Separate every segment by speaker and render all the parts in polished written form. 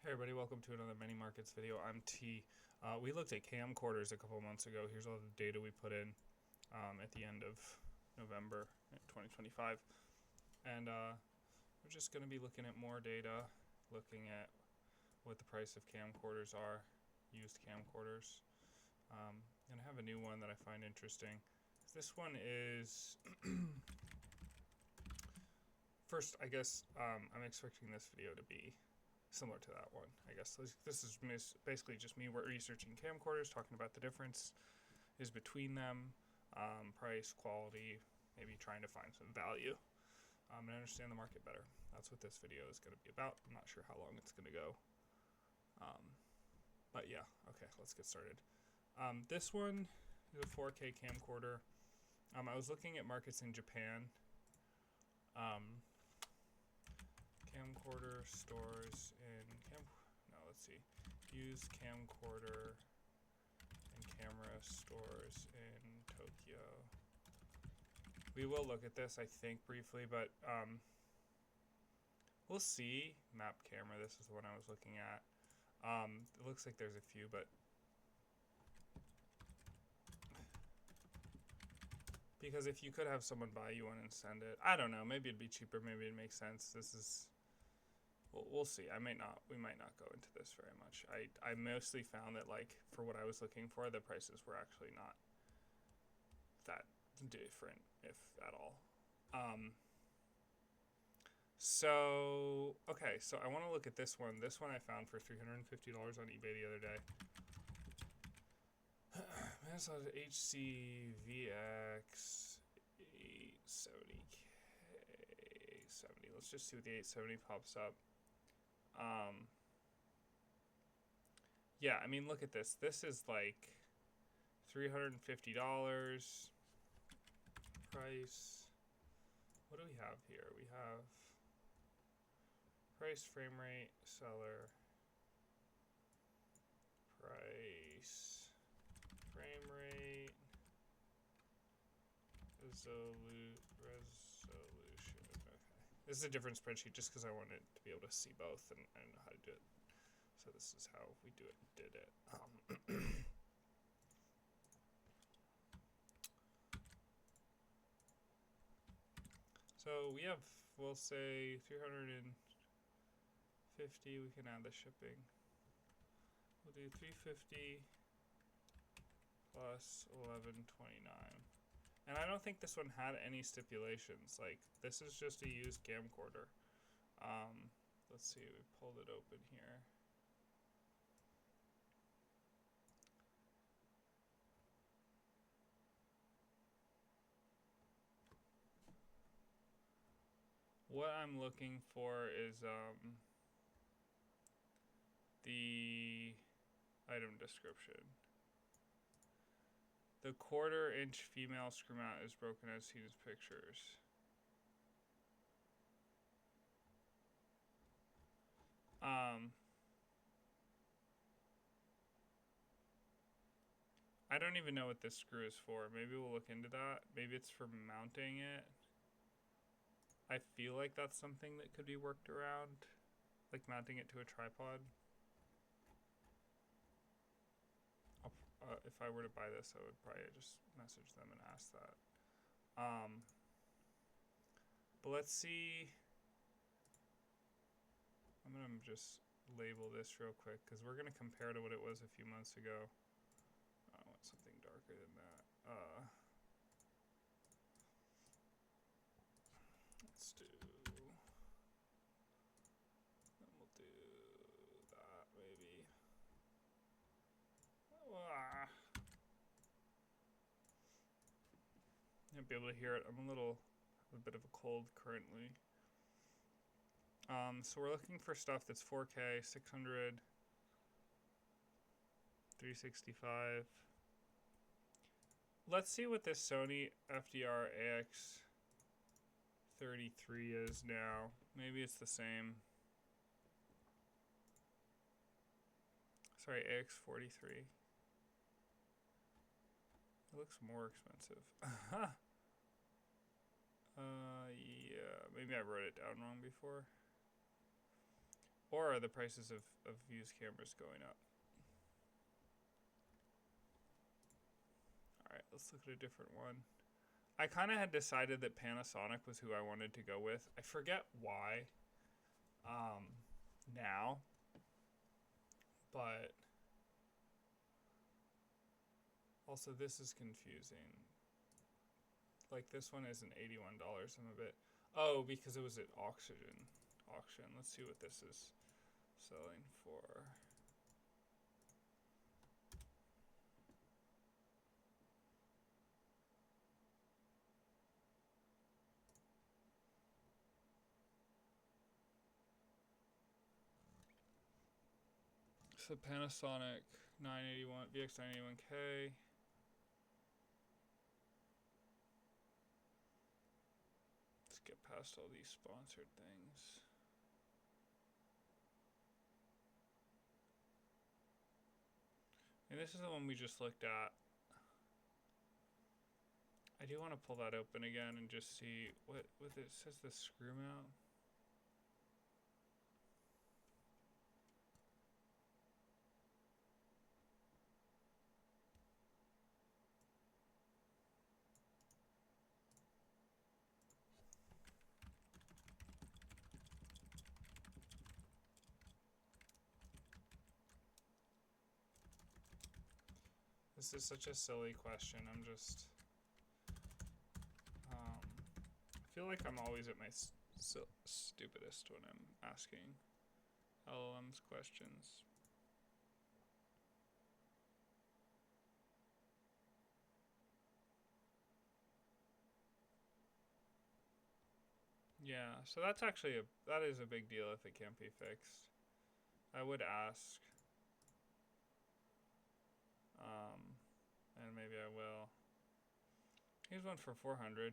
Speaker 1: Hey everybody, welcome to another Mini Markets video. I'm T. We looked at camcorders a couple months ago. Here's all the data we put in at the end of November 2025. And we're just going to be looking at more data, looking at what the price of camcorders are, used camcorders. And I have a new one that I find interesting. This one is... First, I guess I'm expecting this video to be similar to that one. I guess this is basically just me researching camcorders, talking about the difference is between them, price, quality, maybe trying to find some value and understand the market better. That's what this video is going to be about. I'm not sure how long it's going to go. But yeah, okay, let's get started. This one is a 4K camcorder. I was looking at markets in Japan. Camcorder stores in let's see, used camcorder and camera stores in Tokyo. We will look at this, I think, briefly, but we'll see. MapCamcorder, this is the one I was looking at. It looks like there's a few, but because if you could have someone buy you one and send it, I don't know, maybe it'd be cheaper, maybe it'd make sense. This is, we'll see. We might not go into this very much. I mostly found that, like, for what I was looking for, the prices were actually not that different, if at all. So okay, so I want to look at this one. This one I found for $350 on eBay the other day. That's an HCVX 870K70. Let's just see what the 870 pops up. Yeah, I mean, look at this. This is like $350 price. What do we have here? We have price, frame rate, seller, price, frame rate, resolution. Okay, this is a different spreadsheet just because I wanted to be able to see both, and I don't know how to do it. So this is how we did it. So we have, we'll say 350. We can add the shipping. We'll do 350 plus 1129. And I don't think this one had any stipulations. Like, this is just a used camcorder. Let's see, we pulled it open here. What I'm looking for is the item description. The 1/4-inch female screw mount is broken as seen in pictures. I don't even know what this screw is for. Maybe we'll look into that. Maybe it's for mounting it. I feel like that's something that could be worked around, like mounting it to a tripod. If I were to buy this, I would probably just message them and ask that. But let's see. I'm going to just label this real quick because we're going to compare to what it was a few months ago. I want something darker than that. Let's do, then we'll do that maybe. You'll be able to hear it. I'm a bit of a cold currently. So we're looking for stuff that's 4K, 600, 365. Let's see what this Sony FDR AX33 is now. Maybe it's the same. Sorry, AX43. It looks more expensive. Yeah, maybe I wrote it down wrong before. Or are the prices of used cameras going up? Alright, let's look at a different one. I kind of had decided that Panasonic was who I wanted to go with. I forget why now, but also this is confusing. Like this one isn't $81. I'm a bit... Oh, because it was at auction. Let's see what this is selling for. So Panasonic 981 VX981K. Let's get past all these sponsored things. And this is the one we just looked at. I do want to pull that open again and just see what it says, the screw mount. This is such a silly question. I'm just, I feel like I'm always at my stupidest when I'm asking LLMs questions. Yeah, so that's actually that is a big deal if it can't be fixed. I would ask. And maybe I will. Here's one for 400.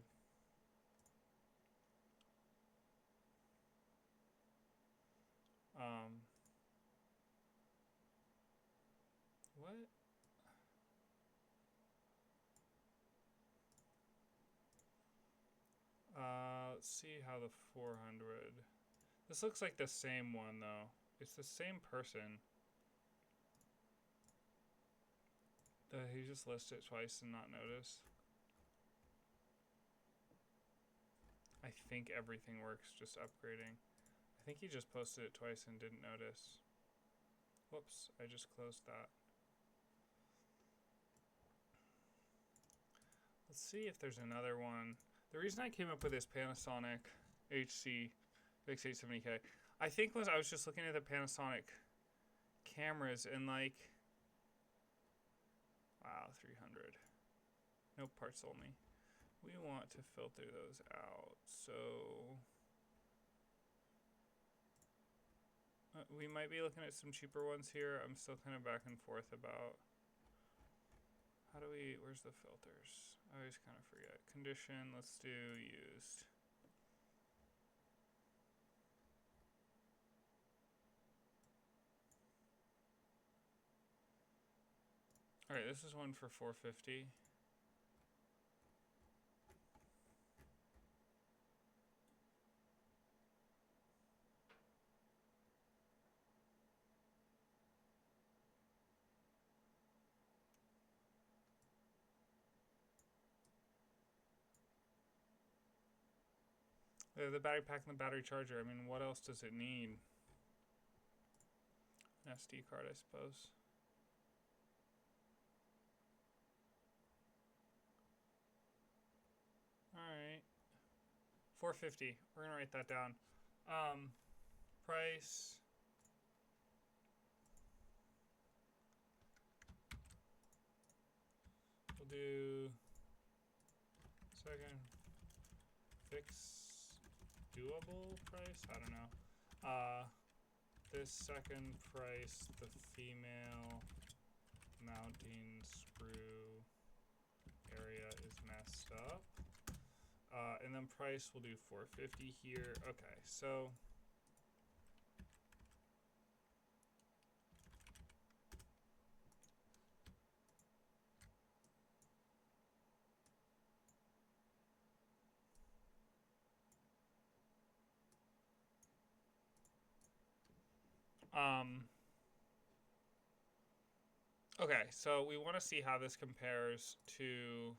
Speaker 1: What? Let's see how the 400. This looks like the same one though. It's the same person. He just listed it twice and not notice. I think everything works, just upgrading. I think he just posted it twice and didn't notice. Whoops, I just closed that. Let's see if there's another one. The reason I came up with this Panasonic HC VX870K, I think I was just looking at the Panasonic cameras and like, wow, 300. No parts only. We want to filter those out, so we might be looking at some cheaper ones here. I'm still kind of back and forth about how do we, where's the filters? I always kind of forget. Condition, let's do used. All right, this is one for 450. The battery pack and the battery charger. I mean, what else does it need? An SD card, I suppose. Alright. 450. We're gonna write that down. Price. We'll do second fix doable price. I don't know. This second price, the female mounting screw area is messed up. And then price, we'll do 450 here. Okay, so Okay, so we want to see how this compares to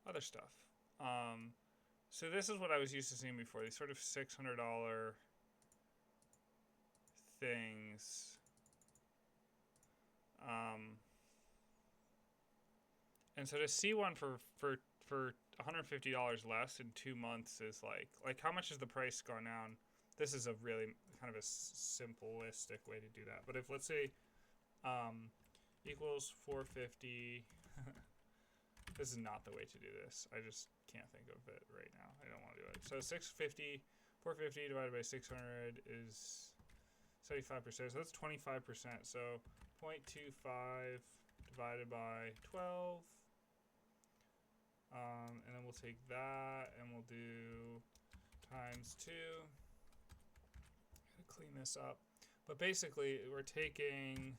Speaker 1: other stuff. So this is what I was used to seeing before, these sort of $600 things. And so to see one for $150 less in 2 months is like how much has the price gone down? This is a really kind of a simplistic way to do that. But if, let's say, equals 450, this is not the way to do this. I just can't think of it right now. I don't want to do it. So 450 divided by 600 is 75%. So that's 25%. So 0.25 divided by 12. And then we'll take that and we'll do times 2. Gotta clean this up. But basically, we're taking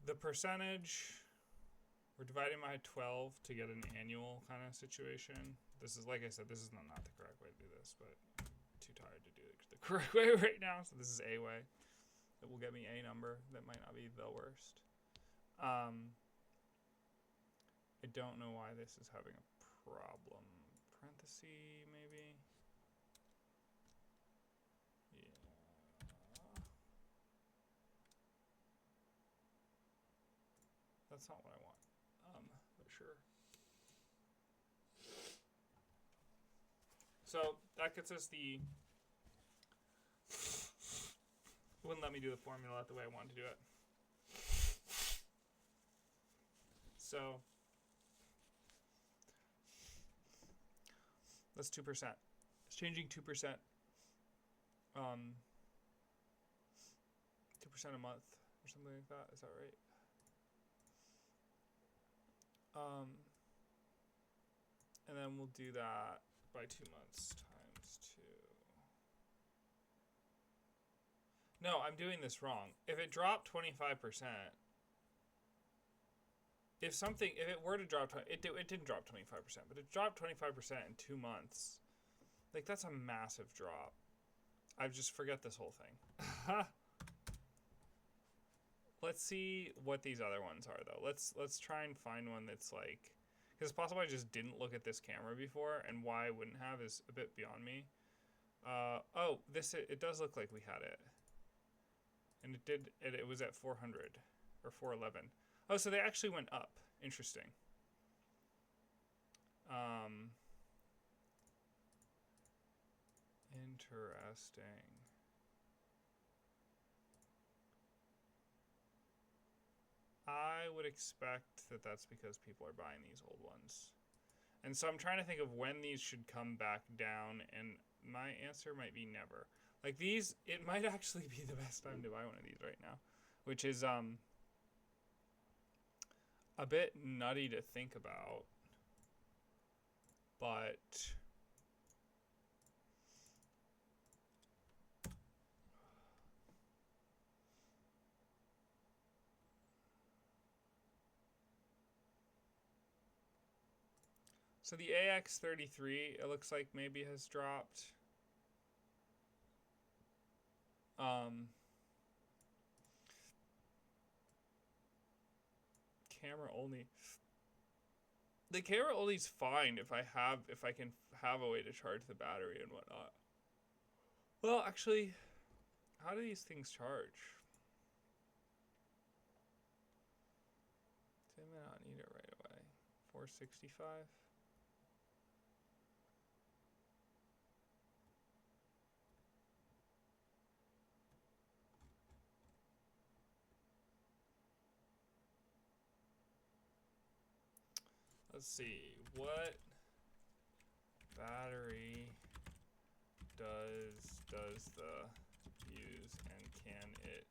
Speaker 1: the percentage, we're dividing by 12 to get an annual kind of situation. This is, like I said, this is not the correct way to do this, but I'm too tired to do it the correct way right now. So this is a way. It will get me a number that might not be the worst. I don't know why this is having a problem. Parenthesis, maybe. Yeah. That's not what I want. But sure. So that gets us the. It wouldn't let me do the formula the way I wanted to do it. So that's 2%. It's changing 2%. 2% a month or something like that. Is that right? And then we'll do that by 2 months times 2. No, I'm doing this wrong. If it dropped 25%, if it were to drop, it didn't drop 25%, but it dropped 25% in 2 months. Like, that's a massive drop. I just forget this whole thing. Let's see what these other ones are, though. Let's try and find one that's like, because it's possible I just didn't look at this camera before, and why I wouldn't have is a bit beyond me. Oh, it does look like we had it. And it was at 400 or 411. Oh, so they actually went up. Interesting. Interesting. I would expect that that's because people are buying these old ones. And so I'm trying to think of when these should come back down, and my answer might be never. Like these, it might actually be the best time to buy one of these right now, which is a bit nutty to think about, but so the AX33, it looks like maybe has dropped. Camera only. The camera only's fine if I can have a way to charge the battery and whatnot. Well, actually, how do these things charge? They may not need it right away. 465. Let's see, what battery does the use, and can it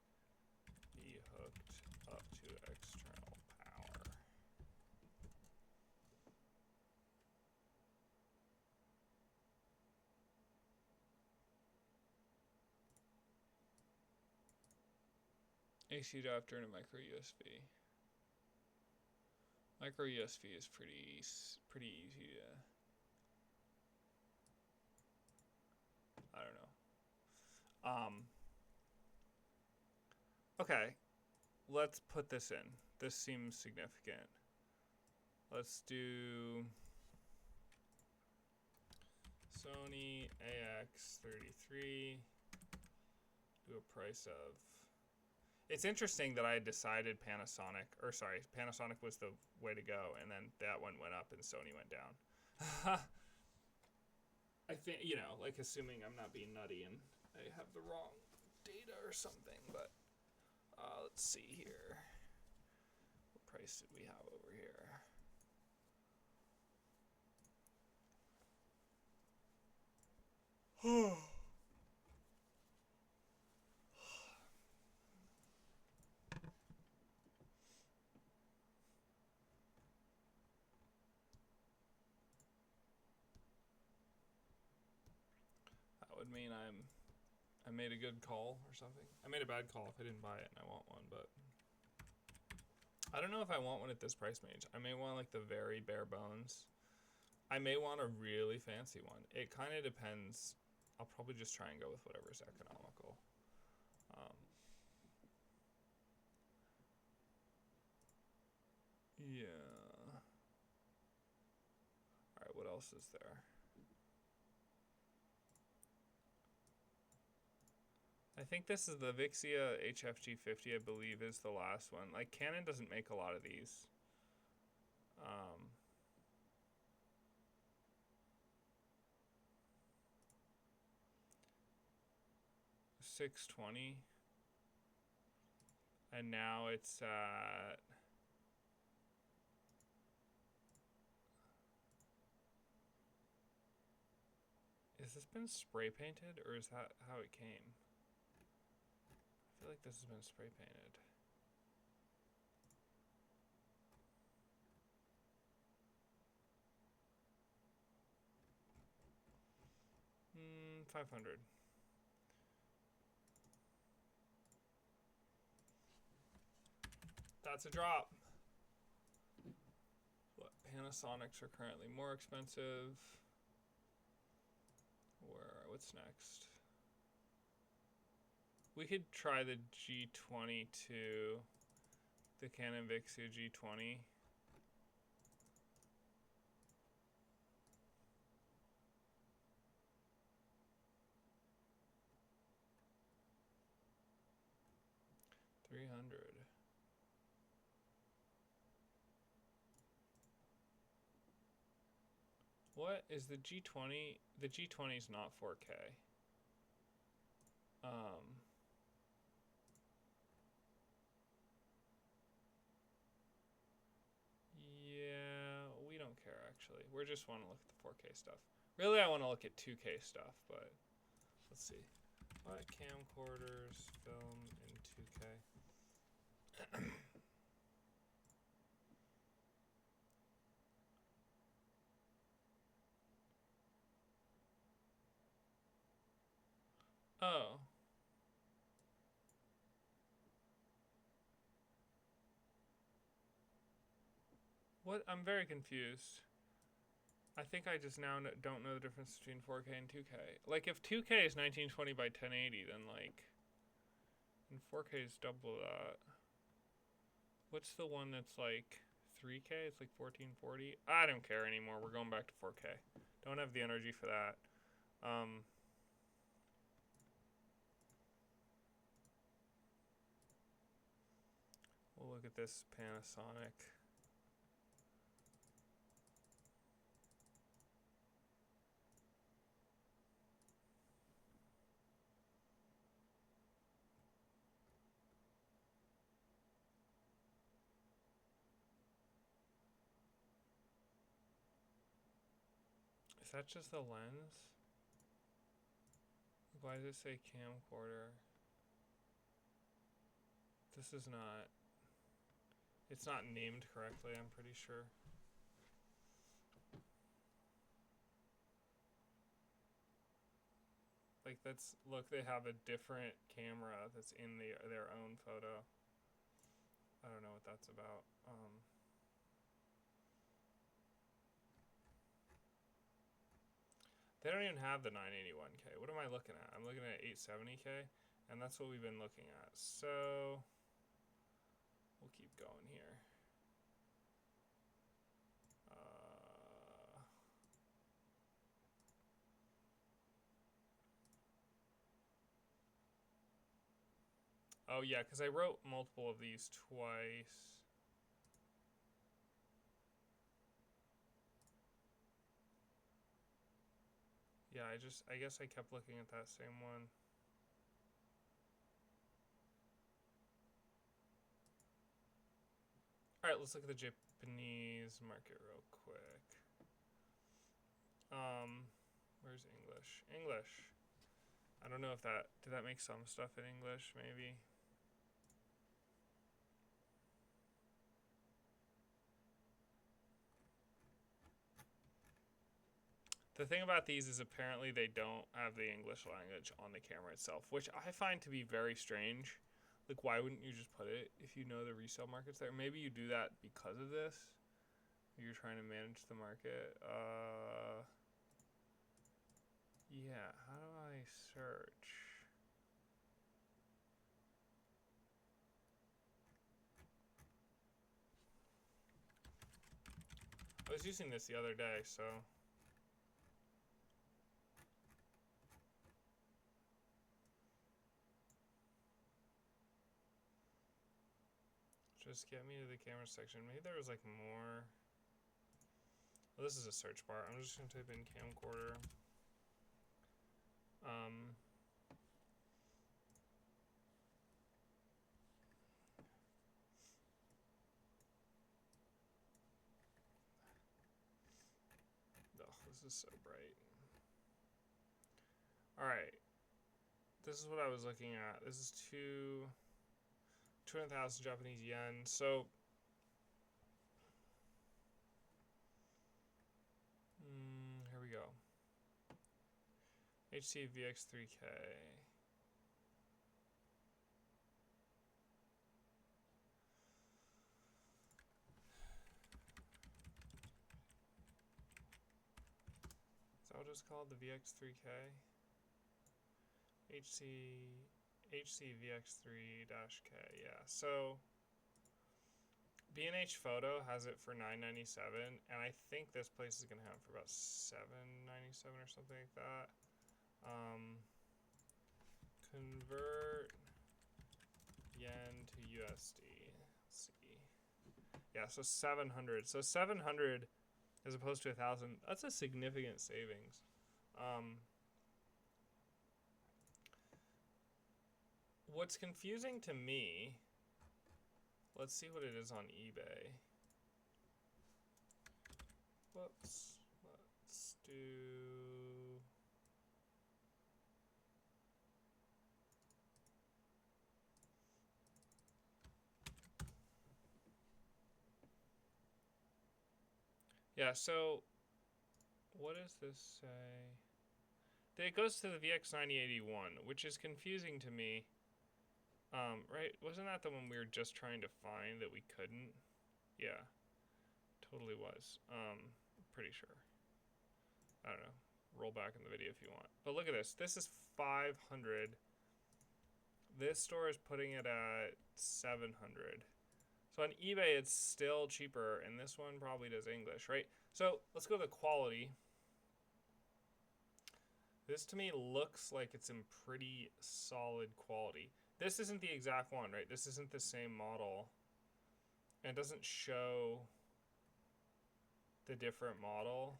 Speaker 1: be hooked up to external power? AC adapter and a micro USB. Micro USB is pretty easy to I don't know. Okay, let's put this in. This seems significant. Let's do Sony AX33. Do a price of. It's interesting that I decided Panasonic, or sorry, Panasonic was the way to go, and then that one went up and Sony went down. I think, you know, like assuming I'm not being nutty and I have the wrong data or something, but let's see here. What price did we have over here? That would mean I made a good call or something. I made a bad call if I didn't buy it and I want one, but I don't know if I want one at this price range. I may want like the very bare bones. I may want a really fancy one. It kind of depends. I'll probably just try and go with whatever's economical. Yeah. All right, what else is there? I think this is the Vixia HF G50, I believe, is the last one. Like, Canon doesn't make a lot of these. 620. And now it's at... Has this been spray painted, or is that how it came? I feel like this has been spray painted. $500. That's a drop. What Panasonics are currently more expensive. What's next? We could try the G20 too. The Canon Vixia G20. $300. What is the G20? The G20 is not 4K. Yeah, we don't care actually. We just want to look at the 4K stuff. Really, I want to look at 2K stuff, but let's see. What camcorders film in 2K? Oh. What? I'm very confused. I think I just now don't know the difference between 4K and 2K. Like, if 2K is 1920 by 1080, then, like... And 4K is double that. What's the one that's, like, 3K? It's, like, 1440? I don't care anymore. We're going back to 4K. Don't have the energy for that. We'll look at this Panasonic. Is that just the lens? Why does it say camcorder? This is not... It's not named correctly, I'm pretty sure. Like, that's... Look, they have a different camera that's in their own photo. I don't know what that's about. They don't even have the 981K. What am I looking at? I'm looking at 870K, and that's what we've been looking at. So we'll keep going here. Oh yeah, because I wrote multiple of these twice. Yeah, I guess I kept looking at that same one. All right, let's look at the Japanese market real quick. Where's English? English. I don't know if that, did that make some stuff in English, maybe? The thing about these is apparently they don't have the English language on the camera itself, which I find to be very strange. Like, why wouldn't you just put it if you know the resale market's there? Maybe you do that because of this. You're trying to manage the market. Yeah, how do I search? I was using this the other day, so. Just get me to the camera section. Maybe there was like more. Well, this is a search bar. I'm just gonna type in camcorder. Oh, this is so bright. All right, this is what I was looking at. This is 200,000 Japanese yen. So here we go. HC VX3K. Is that what it's called? The VX3K? HC VX3-K. Yeah. So B&H Photo has it for $9.97, and I think this place is gonna have it for about $7.97 or something like that. Convert yen to USD. Let's see. Yeah, so 700. So 700 as opposed to 1,000. That's a significant savings. What's confusing to me, let's see what it is on eBay. Whoops. Let's do... Yeah, so what does this say? It goes to the VX9081, which is confusing to me. Right? Wasn't that the one we were just trying to find that we couldn't? Yeah, totally was. Pretty sure. I don't know. Roll back in the video if you want. But look at this. This is 500. This store is putting it at 700. So on eBay, it's still cheaper, and this one probably does English, right? So let's go to the quality. This to me looks like it's in pretty solid quality. This isn't the exact one, right? This isn't the same model. And it doesn't show the different model.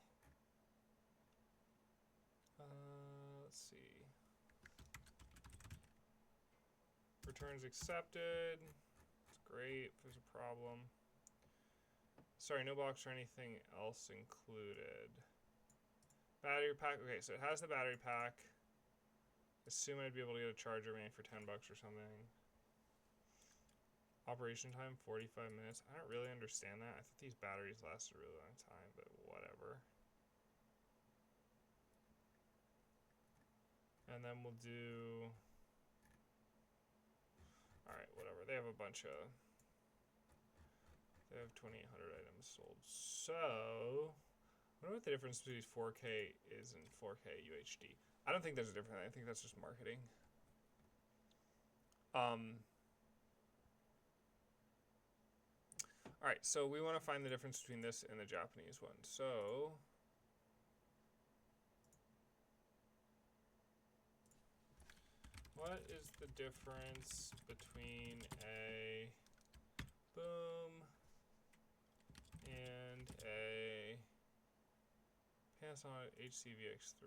Speaker 1: Let's see. Returns accepted. It's great if there's a problem. Sorry, no box or anything else included. Battery pack. Okay, so it has the battery pack. Assume I'd be able to get a charger maybe for $10 or something. Operation time 45 minutes. I don't really understand that. I thought these batteries lasted a really long time, but whatever. And then we'll do... Alright, whatever. They have a bunch of... They have 2,800 items sold. So... wonder what the difference between 4K is and 4K UHD. I don't think there's a difference. I think that's just marketing. Alright, so we want to find the difference between this and the Japanese one. So what is the difference between a boom and a Panasonic HC-VX3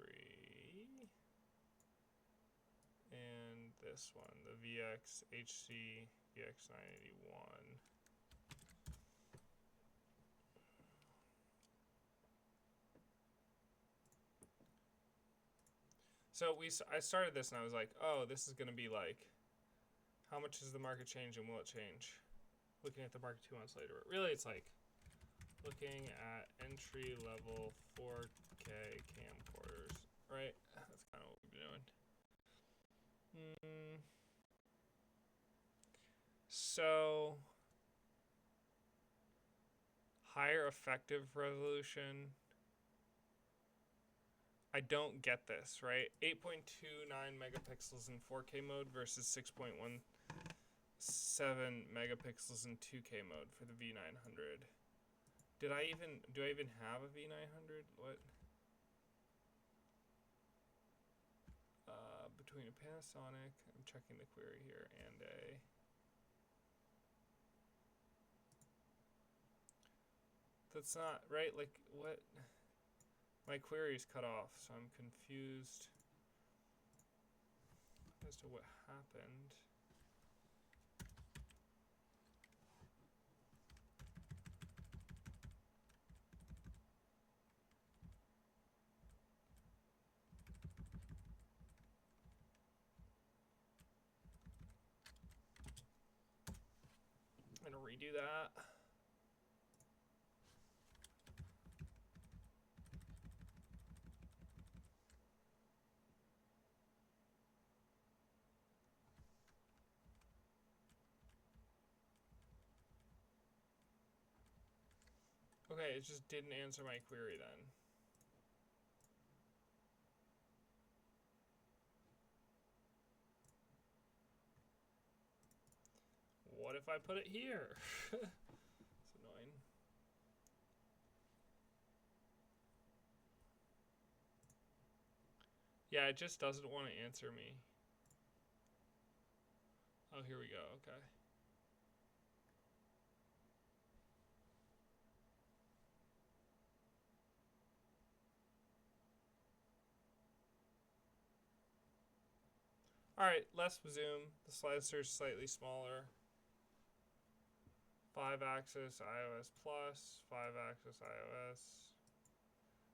Speaker 1: and this one, the VX HC-VX981? So I started this and I was like, oh, this is going to be like, how much does the market change and will it change? Looking at the market 2 months later. But really, it's like looking at entry level 4K camcorders, right? That's kind of what we've been doing. So higher effective resolution. I don't get this, right? 8.29 megapixels in 4K mode versus 6.17 megapixels in 2K mode for the V900. Do I even have a V900? What? Between a Panasonic, I'm checking the query here, and a that's not right. Like what? My query is cut off, so I'm confused as to what happened. I'm gonna redo that. Okay, it just didn't answer my query then. What if I put it here? It's annoying. Yeah, it just doesn't want to answer me. Oh, here we go. Okay. Alright, less zoom. The slicer is slightly smaller. 5-axis iOS plus, 5-axis iOS.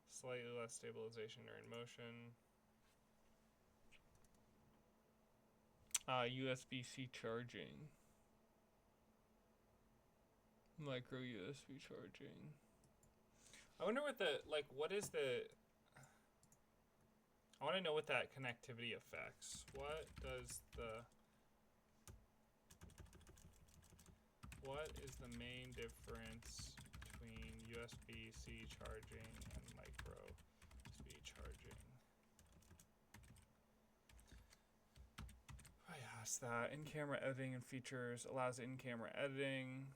Speaker 1: Slightly less stabilization during motion. USB-C charging. Micro USB charging. I wonder what the, like, what is the... I want to know what that connectivity affects. What is the main difference between USB-C charging and micro USB charging? I asked that. In-camera editing and features allows in-camera editing.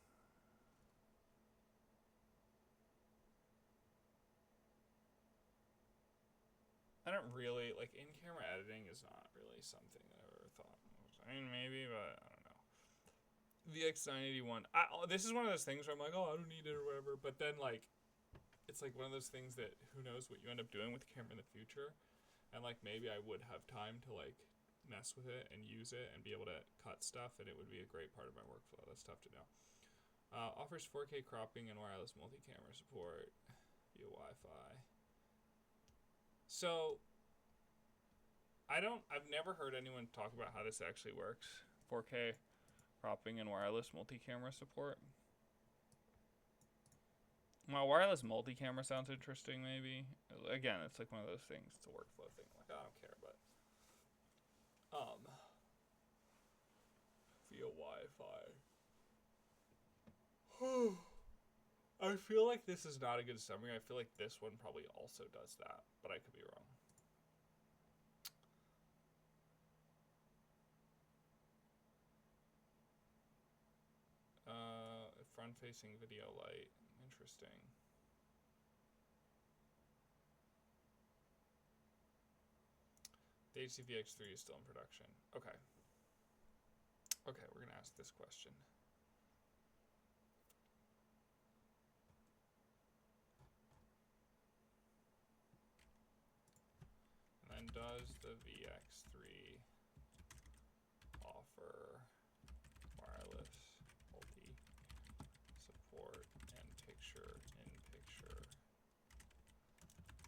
Speaker 1: I don't really, like, in-camera editing is not really something that I've ever thought. I mean, maybe, but I don't know. VX981. This is one of those things where I'm like, oh, I don't need it or whatever. But then, like, it's like one of those things that who knows what you end up doing with the camera in the future. And, like, maybe I would have time to, like, mess with it and use it and be able to cut stuff. And it would be a great part of my workflow. That's tough to know. Offers 4K cropping and wireless multi-camera support via Wi-Fi. So, I've never heard anyone talk about how this actually works. 4K cropping and wireless multi-camera support. Well, wireless multi-camera sounds interesting, maybe. Again, it's like one of those things. It's a workflow thing. Like, I don't care, but... via Wi-Fi. I feel like this is not a good summary. I feel like this one probably also does that, but I could be wrong. Front-facing video light. Interesting. The HC X3 is still in production. Okay. Okay, we're going to ask this question. And then does the VX3 offer wireless multi support and picture-in-picture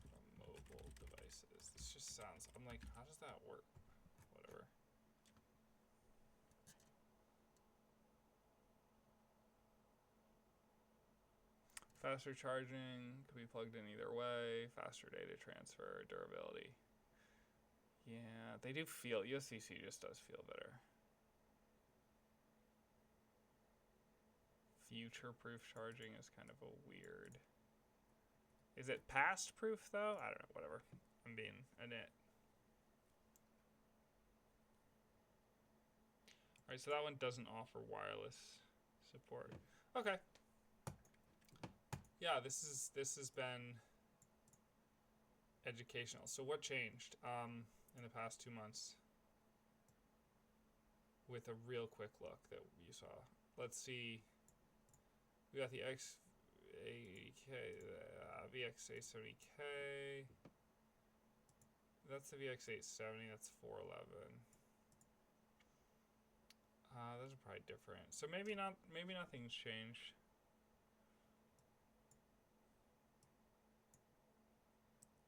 Speaker 1: from mobile devices? This just sounds, I'm like, how does that work? Whatever. Faster charging, could be plugged in either way, faster data transfer, durability. Yeah, they do feel, USB-C just does feel better. Future-proof charging is kind of a weird. Is it past-proof though? I don't know, whatever. I'm being a nit. Alright, so that one doesn't offer wireless support. Okay. Yeah, this has been educational. So what changed in the past 2 months? With a real quick look that you saw. Let's see. We got the X80K, VX870K. That's the VX870. That's 411. Those are probably different. So maybe not. Maybe nothing's changed.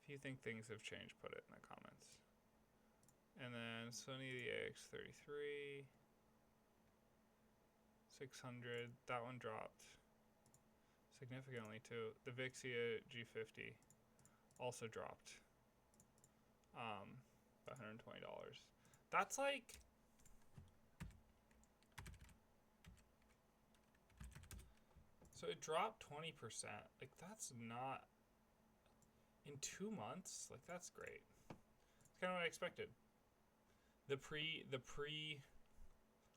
Speaker 1: If you think things have changed, put it in the comments. And then Sony the AX33, 600. That one dropped significantly too. The Vixia G50 also dropped. $120. That's like. So it dropped 20%. Like that's not in 2 months. Like that's great. It's kind of what I expected. The pre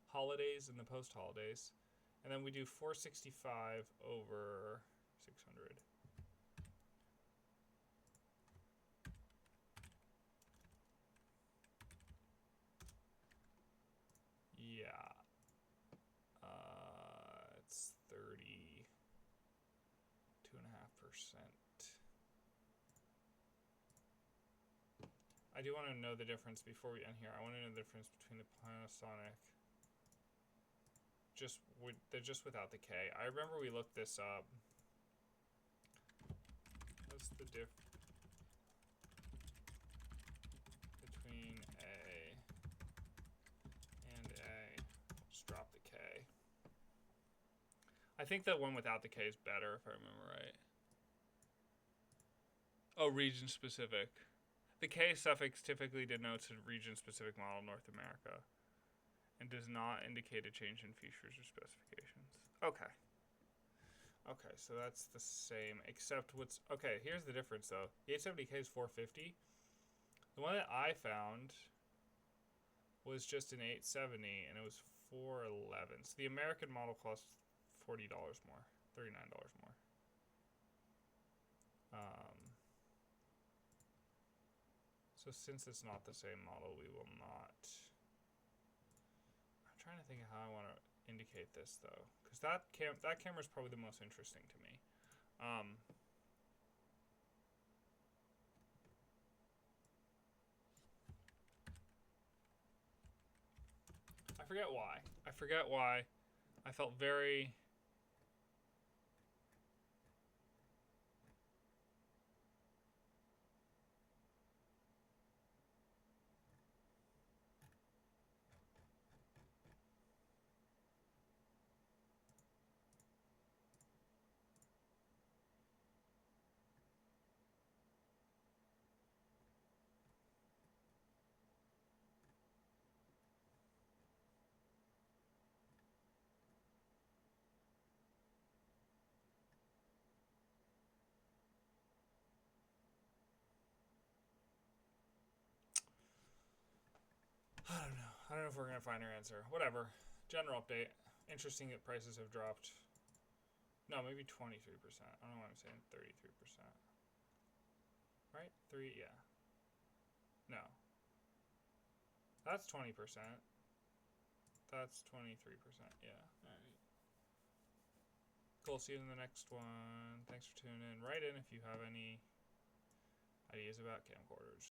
Speaker 1: holidays and the post holidays, and then we do 465 over 600. Yeah. It's 32.5%. I do want to know the difference before we end here. I want to know the difference between the Panasonic just without the K. I remember we looked this up. What's the difference between A and A? I'll just drop the K. I think the one without the K is better, if I remember right. Oh, region specific. The K suffix typically denotes a region-specific model in North America and does not indicate a change in features or specifications. Okay. Okay, so that's the same, except what's... Okay, here's the difference, though. The 870K is $450. The one that I found was just an 870, and it was $411. So the American model costs $40 more, $39 more. So since it's not the same model, we will not. I'm trying to think of how I want to indicate this though, because that camera is probably the most interesting to me. I forget why. I felt very. I don't know if we're going to find our answer. Whatever. General update. Interesting that prices have dropped. No, maybe 23%. I don't know why I'm saying 33%. Right? 3, yeah. No. That's 20%. That's 23%. Yeah. Alright. Cool. See you in the next one. Thanks for tuning in. Write in if you have any ideas about camcorders.